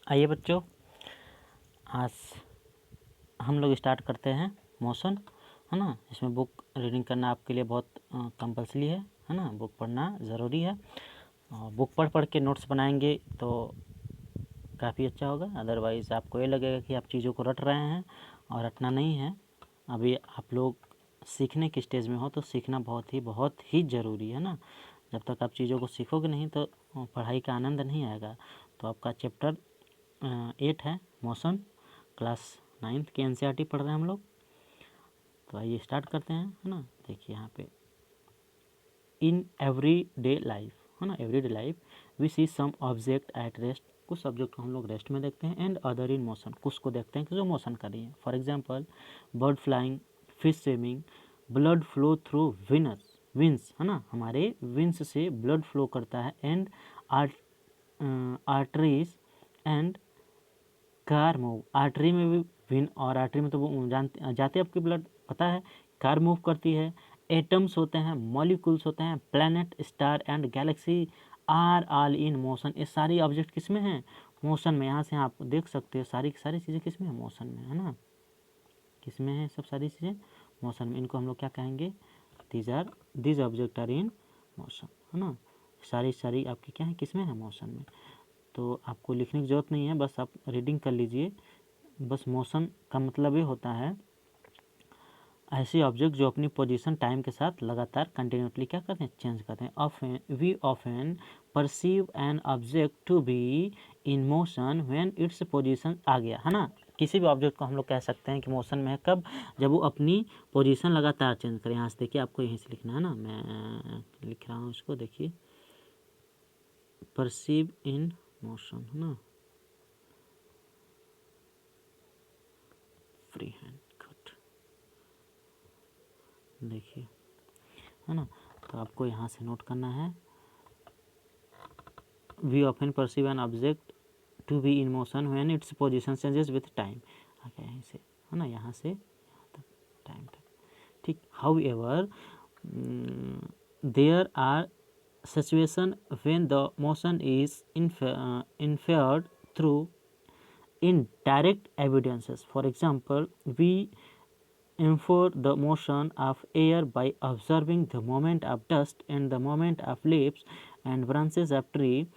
आइए बच्चों, आज हम लोग स्टार्ट करते हैं मोशन, है ना। इसमें बुक रीडिंग करना आपके लिए बहुत कंपल्सरी है ना। बुक पढ़ना ज़रूरी है। बुक पढ़ के नोट्स बनाएंगे तो काफ़ी अच्छा होगा। अदरवाइज़ आपको ये लगेगा कि आप चीज़ों को रट रहे हैं और रटना नहीं है। अभी आप लोग सीखने के स्टेज में हो तो सीखना बहुत ही ज़रूरी है ना। जब तक आप चीज़ों को सीखोगे नहीं तो पढ़ाई का आनंद नहीं आएगा। तो आपका चैप्टर 8 है मोशन, क्लास 9th की एनसीईआरटी पढ़ रहे हैं हम लोग। तो आइए स्टार्ट करते हैं, है ना। देखिए यहाँ पे इन एवरी डे लाइफ, है ना। Every day life we see some object at rest, कुछ ऑब्जेक्ट को हम लोग रेस्ट में देखते हैं। एंड अदर इन मोशन, कुछ को देखते हैं कि जो मोशन कर रही है। For example bird flying, fish swimming, blood flow through veins, है ना। हमारे विंस से ब्लड फ्लो करता है। And arteries and car move, artery में भी विन, और आर्टरी में तो वो जाते आपकी ब्लड, पता है। कार मूव करती है। एटम्स होते हैं, मॉलिक्यूल्स होते हैं, planet, star and galaxy are all in motion. ये सारी ऑब्जेक्ट किस में हैं? मोशन में। यहाँ से आप देख सकते हो सारी की सारी चीज़ें किस में है? मोशन में, है ना। किस में है सब सारी चीज़ें? मोशन में। इनको हम लोग क्या कहेंगे? These object are in motion, है ना। सारी आपकी क्या है? किस में है? मोशन में। तो आपको लिखने की ज़रूरत नहीं है, बस आप रीडिंग कर लीजिए। बस मोशन का मतलब ये होता है ऐसे ऑब्जेक्ट जो अपनी पोजीशन टाइम के साथ लगातार कंटिन्यूसली क्या करते हैं? चेंज करते हैं। We often perceive an object to be in motion when its position आ गया, है ना। किसी भी ऑब्जेक्ट को हम लोग कह सकते हैं कि मोशन में है कब? जब वो अपनी पोजीशन लगातार चेंज करे। यहाँ से देखिए, आपको यहीं से लिखना है ना, मैं लिख रहा हूँ इसको, देखिए परसीव इन मोशन, है ना। फ्री हैंड कट, देखिए, है ना। तो आपको यहाँ से नोट करना है, we often perceive an object to be in motion when its position changes with time. आ गया यहीं से, है ना, यहाँ से यहाँ तक, टाइम तक, ठीक। However there are situation when the motion is inferred through indirect evidences. For example, we infer the motion of air by observing the movement of dust and the movement of leaves and branches of tree.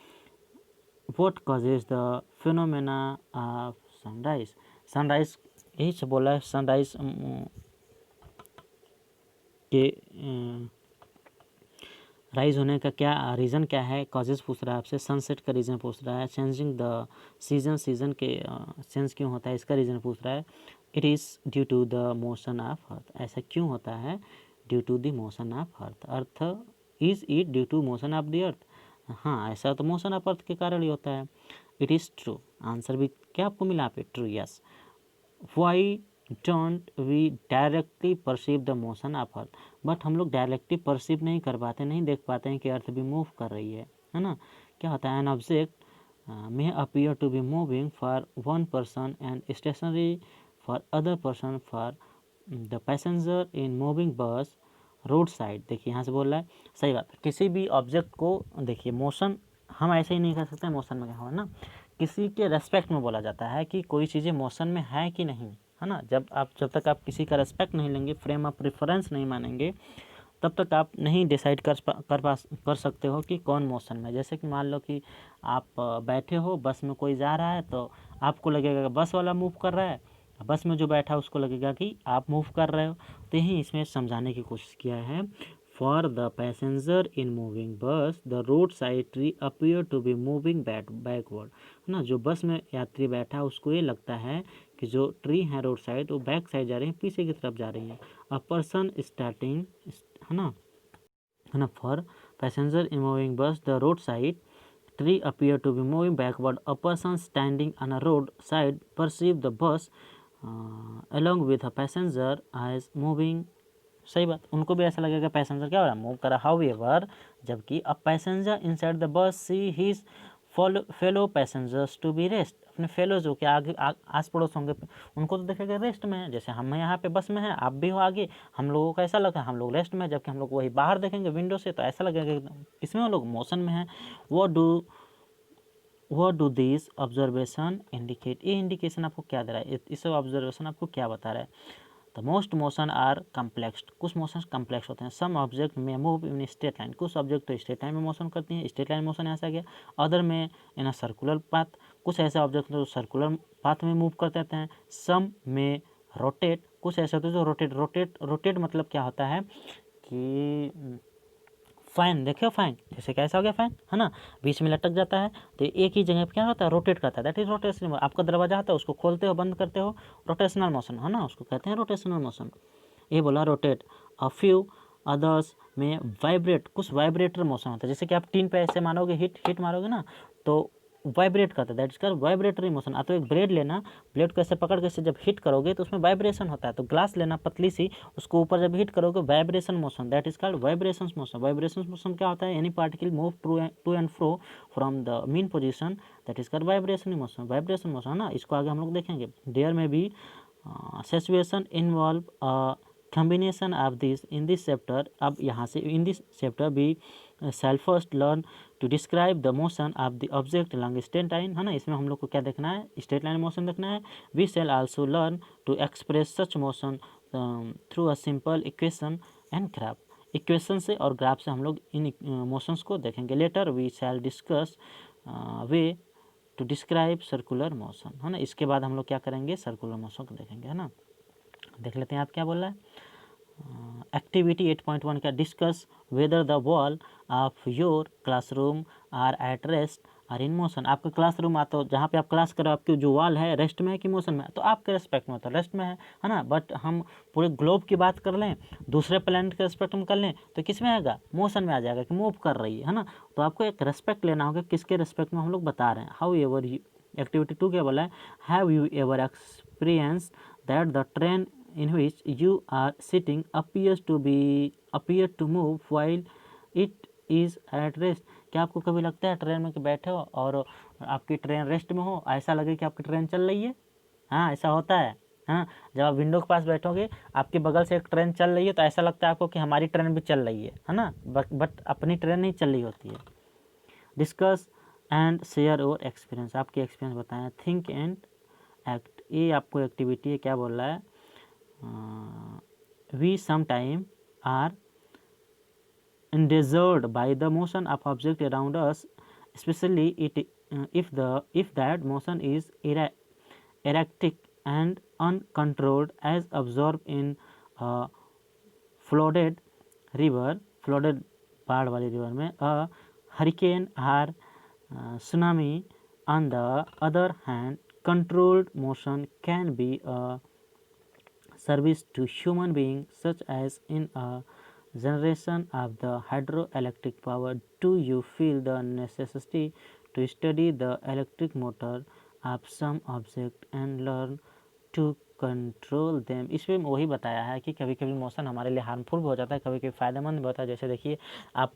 What causes the phenomena of sunrise? Sunrise यही से बोला है। Sunrise के rise होने का क्या reason क्या है? कॉजेज पूछ रहा है आपसे। सनसेट का रीज़न पूछ रहा है। चेंजिंग द सीजन के चेंज क्यों होता है, इसका रीज़न पूछ रहा है। It is due to the motion of earth, ऐसा क्यों होता है? Due to the motion of earth is it due to motion of the earth? हाँ, ऐसा तो मोशन ऑफ अर्थ के कारण ही होता है। इट इज़ ट्रू, आंसर भी क्या आपको मिला पे? True, yes. Why don't we directly perceive the motion of earth? But हम लोग डायरेक्टली परसीव नहीं कर पाते, नहीं देख पाते हैं कि अर्थ भी मूव कर रही है ना। क्या होता है? An object may appear to be moving for one person and stationary for other person. For the passenger in moving bus road side, देखिए यहाँ से बोल रहा है, सही बात है। किसी भी ऑब्जेक्ट को देखिए, मोशन हम ऐसे ही नहीं कर सकते। मोशन में क्या हो ना, किसी के रेस्पेक्ट में बोला जाता है कि कोई चीज़ें मोशन में है कि नहीं, है ना। जब तक आप किसी का रेस्पेक्ट नहीं लेंगे, फ्रेम ऑफ रेफरेंस नहीं मानेंगे, तब तक आप नहीं डिसाइड कर सकते हो कि कौन मोशन में। जैसे कि मान लो कि आप बैठे हो, बस में कोई जा रहा है तो आपको लगेगा कि बस वाला मूव कर रहा है, बस में जो बैठा है उसको लगेगा कि आप मूव कर रहे हो। तो यही इसमें समझाने की कोशिश किया है। For the passenger in moving bus the road side tree appear to be moving backward, है ना। जो बस में यात्री बैठा है उसको ये लगता है कि जो ट्री है रोड साइड वो बैक साइड जा रही है, पीछे की तरफ जा रही है। अ पर्सन स्टार्टिंग, है ना। For passenger in moving bus the road side tree appear to be moving backward. A person standing on a road side perceive the bus along with a passenger as moving. सही बात, उनको भी ऐसा लगेगा passenger क्या हो रहा है? मूव कर रहा है। हाउएवर, जबकि a passenger inside the bus see his fellow passengers to be rest, अपने फेलो जो कि आगे आस पड़ोस होंगे उनको तो देखेगा रेस्ट में है। जैसे हम यहाँ पे बस में हैं, आप भी हो आगे, हम लोगों को ऐसा लगा हम लोग रेस्ट में, जबकि हम लोग वही बाहर देखेंगे विंडो से तो ऐसा लगेगा इसमें वो लोग मोशन में है। वो do what do this observation indicate, ये इंडिकेशन आपको क्या दे रहा है, इस ऑब्जर्वेशन आपको क्या बता रहा है। The most motion are complex, कुछ मोशन कम्प्लेक्स होते हैं। सम ऑब्जेक्ट में मूव इन स्ट्रेट लाइन, कुछ ऑब्जेक्ट तो स्ट्रेट लाइन में मोशन करती हैं, स्ट्रेट लाइन मोशन ऐसा गया। अदर में इन अ सर्कुलर पाथ, कुछ ऐसे ऑब्जेक्ट जो सर्कुलर पाथ में मूव करते रहते हैं। सम में रोटेट, कुछ ऐसे होते हैं जो रोटेट मतलब क्या होता है कि फैन, देखियो फैन जैसे कैसा हो गया फैन, है ना, बीच में लटक जाता है तो एक ही जगह पे क्या होता है, रोटेट करता है, दैट इज रोटेशनल। आपका दरवाजा आता है, उसको खोलते हो बंद करते हो, रोटेशनल मोशन, है ना, उसको कहते हैं रोटेशनल मोशन। ये बोला रोटेट। अ फ्यू अदर्स में वाइब्रेट, कुछ वाइब्रेटर मोशन होता है, जैसे कि आप टीन पे ऐसे मारोगे, हिट मारोगे ना तो वाइब्रेट करता है, that is called vibratory motion. तो एक ब्लेड लेना, ब्लेड को ऐसे पकड़ के जब हिट करोगे तो उसमें वाइब्रेशन होता है। तो ग्लास लेना पतली सी, उसको ऊपर जब हिट करोगे vibration motion, that is called vibration motion. Vibration motion क्या होता है, any particle move to and fro from the mean position, that is called vibration motion. Vibration motion, है ना, इसको आगे हम लोग देखेंगे। देयर में भी situation involve combination of this in this chapter। अब यहाँ से in this chapter we shall first learn to describe the motion of the object along straight line, है ना, इसमें हम लोग को क्या देखना है, स्ट्रेट लाइन मोशन देखना है। we shall also learn to express such motion through a simple equation and graph। Equation से और ग्राफ से हम लोग इन मोशंस को देखेंगे। Later we shall discuss way to describe circular motion, है ना, इसके बाद हम लोग क्या करेंगे, सर्कुलर मोशन को देखेंगे, है ना। देख लेते हैं आप क्या बोल रहा है। एक्टिविटी 8.1 का discuss whether the wall of your classroom are at rest or in motion. आपका क्लासरूम आता हो, जहाँ पे आप क्लास करो, आपकी जो वॉल है रेस्ट में है कि मोशन में है, तो आपके रेस्पेक्ट में होता है रेस्ट में है ना। बट हम पूरे ग्लोब की बात कर लें, दूसरे प्लेनेट के रेस्पेक्ट में कर लें तो किस में आएगा, मोशन में आ जाएगा कि मूव कर रही है ना। तो आपको एक रेस्पेक्ट लेना होगा, किसके रेस्पेक्ट में हम लोग बता रहे हैं। हाउ एवर यू, एक्टिविटी 2 क्या बोला है, have you ever experience that the train in which you are sitting appear to move while it is at rest। क्या आपको कभी लगता है ट्रेन में कि बैठे हो और आपकी ट्रेन रेस्ट में हो, ऐसा लगे कि आपकी ट्रेन चल रही है। हाँ, ऐसा होता है। हाँ, जब आप विंडो के पास बैठोगे, आपके बगल से एक ट्रेन चल रही है तो ऐसा लगता है आपको कि हमारी ट्रेन भी चल रही है ना, बट अपनी ट्रेन नहीं चल रही होती है। Discuss and share your experience, आपके एक्सपीरियंस बताएं। थिंक एंड एक्ट, ये आपको एक्टिविटी है, क्या बोल रहा है, we sometimes are endangered by the motion of object around us, especially if that motion is erratic and uncontrolled, as observed in a flooded river, flooded बाढ़ वाली रिवर में, a hurricane or tsunami। On the other hand, controlled motion can be a service to human beings, such as in a generation of the hydroelectric power। Do you feel the necessity to study the electric motor of some object and learn to control them. इसमें वही बताया है कि कभी कभी मौसम हमारे लिए हार्मफुल भी हो जाता है, कभी कभी फ़ायदेमंद भी होता है। जैसे देखिए आप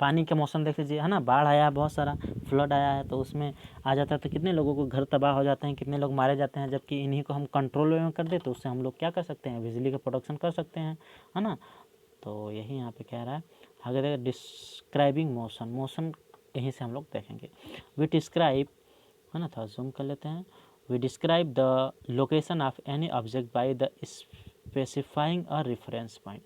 पानी के मौसम देख लीजिए, है ना, बाढ़ आया है, बहुत सारा फ्लड आया है, तो उसमें आ जाता है तो कितने लोगों को घर तबाह हो जाते हैं, कितने लोग मारे जाते हैं। जबकि इन्हीं को हम कंट्रोल में कर दे तो उससे हम लोग क्या कर सकते हैं, बिजली का प्रोडक्शन कर सकते हैं, है ना। तो यही यहाँ पे कह रहा है। अगर डिस्क्राइबिंग मोशन, मोशन यहीं से हम लोग देखेंगे। वी डिस्क्राइब, है ना, थोड़ा जूम कर लेते हैं। We describe the location of any object by the specifying a reference point।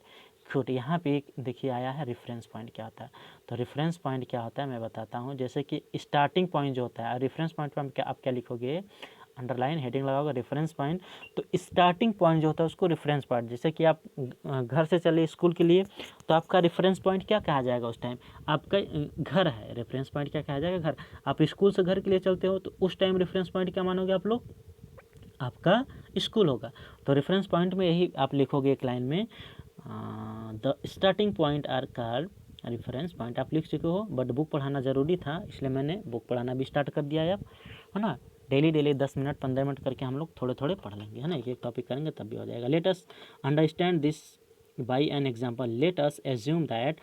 खुद यहाँ पे एक देखिए आया है रेफरेंस पॉइंट क्या होता है। तो रेफरेंस पॉइंट क्या होता है मैं बताता हूँ। जैसे कि स्टार्टिंग पॉइंट जो होता है, रेफरेंस पॉइंट पर आप क्या लिखोगे, अंडरलाइन हेडिंग लगाओगे रेफरेंस पॉइंट। तो स्टार्टिंग पॉइंट जो होता है उसको रेफरेंस पॉइंट, जैसे कि आप घर से चले स्कूल के लिए तो आपका रेफरेंस पॉइंट क्या कहा जाएगा, उस टाइम आपका घर है, रेफरेंस पॉइंट क्या कहा जाएगा, घर। आप स्कूल से घर के लिए चलते हो तो उस टाइम रेफरेंस पॉइंट क्या मानोगे आप लोग, आपका स्कूल होगा। तो रेफरेंस पॉइंट में यही आप लिखोगे एक लाइन में, the starting point are called reference point. आप लिख चुके हो, बट बुक पढ़ाना ज़रूरी था इसलिए मैंने बुक पढ़ाना भी स्टार्ट कर दिया है अब, है ना। डेली 10 मिनट 15 मिनट करके हम लोग थोड़े थोड़े पढ़ लेंगे, है ना, एक एक टॉपिक करेंगे तब भी हो जाएगा। Let us understand this by an example. Let us assume that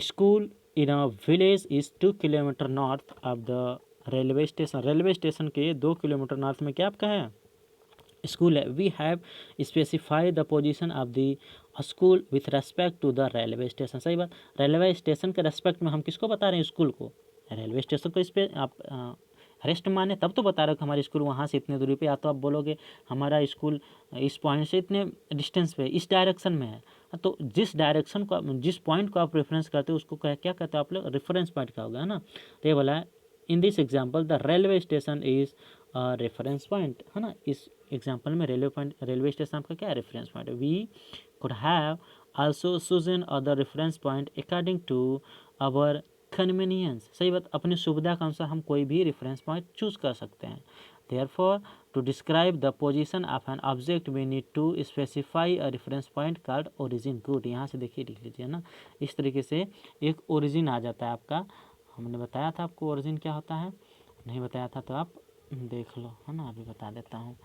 school in a village is 2 kilometre north of the railway station. Railway station के 2 किलोमीटर नॉर्थ में क्या आपका है, स्कूल है। We have specify the position of the school with respect to the railway station. सही बात, railway station के respect में हम किसको बता रहे हैं, स्कूल को, रेलवे स्टेशन को। इस पर आप रेस्ट माने तब तो बता रहे हो कि हमारा स्कूल वहाँ से इतने दूरी पे, या तो आप बोलोगे हमारा स्कूल इस पॉइंट से इतने डिस्टेंस पे इस डायरेक्शन में है। तो जिस डायरेक्शन को जिस पॉइंट को आप रेफरेंस करते हो उसको क्या कहते हो आप लोग, रेफरेंस पॉइंट का होगा, है ना। तो ये बोला है in this example the railway station is reference point, है ना। इस एग्जाम्पल में रेलवे स्टेशन आपका क्या है, reference point. We could have also chosen other reference point according to our convenience। सही बात, अपनी सुविधा के अनुसार हम कोई भी रेफरेंस पॉइंट चूज कर सकते हैं। Therefore, to describe the position of an object we need to specify a reference point called origin। good, यहाँ से देखिए लिख लीजिए ना, इस तरीके से एक origin आ जाता है आपका। हमने बताया था आपको origin क्या होता है, नहीं बताया था तो आप देख लो, है ना। अभी बता देता हूँ,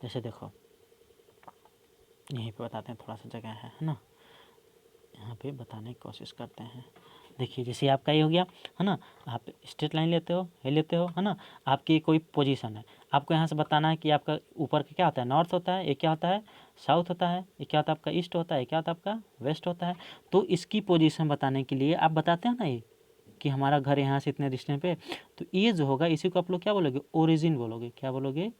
जैसे देखो यहीं पे बताते हैं, थोड़ा सा जगह है ना, यहाँ पे बताने की कोशिश करते हैं। देखिए जैसे आपका ये हो गया, है ना। आप स्ट्रेट लाइन लेते हो, ये लेते हो, है ना। आपकी कोई पोजीशन है, आपको यहाँ से बताना है कि आपका ऊपर का क्या होता है, नॉर्थ होता है, ये क्या होता है, साउथ होता है, ये क्या होता है आपका, ईस्ट होता है, ये क्या होता है आपका, वेस्ट होता है। तो इसकी पोजीशन बताने के लिए आप बताते हैं ना ये कि हमारा घर यहाँ से इतने डिस्टेंस पे, तो ये जो होगा इसी को आप लोग क्या बोलोगे, ओरिजिन बोलोगे। क्या बोलोगे,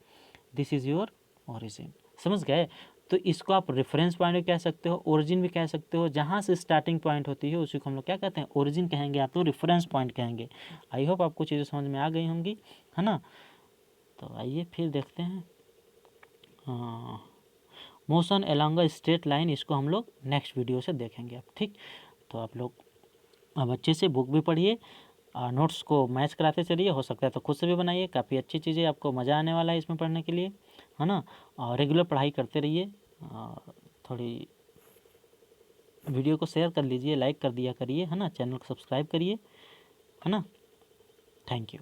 दिस इज़ योर ओरिजिन। समझ गए। तो इसको आप रेफरेंस पॉइंट भी कह सकते हो, ओरिजिन भी कह सकते हो। जहाँ से स्टार्टिंग पॉइंट होती है उसी को हम लोग क्या कहते हैं, ओरिजिन कहेंगे या तो रेफरेंस पॉइंट कहेंगे। आई होप आपको चीज़ें समझ में आ गई होंगी, है ना। तो आइए फिर देखते हैं, motion along a straight line, इसको हम लोग नेक्स्ट वीडियो से देखेंगे अब, ठीक। तो आप लोग अब अच्छे से बुक भी पढ़िए, नोट्स को मैच कराते चलिए, हो सकता है तो खुद से भी बनाइए, काफ़ी अच्छी चीज़ें, आपको मज़ा आने वाला है इसमें पढ़ने के लिए, है ना। और रेगुलर पढ़ाई करते रहिए, थोड़ी वीडियो को शेयर कर लीजिए, लाइक कर दिया करिए, है ना। चैनल को सब्सक्राइब करिए, है ना। Thank you.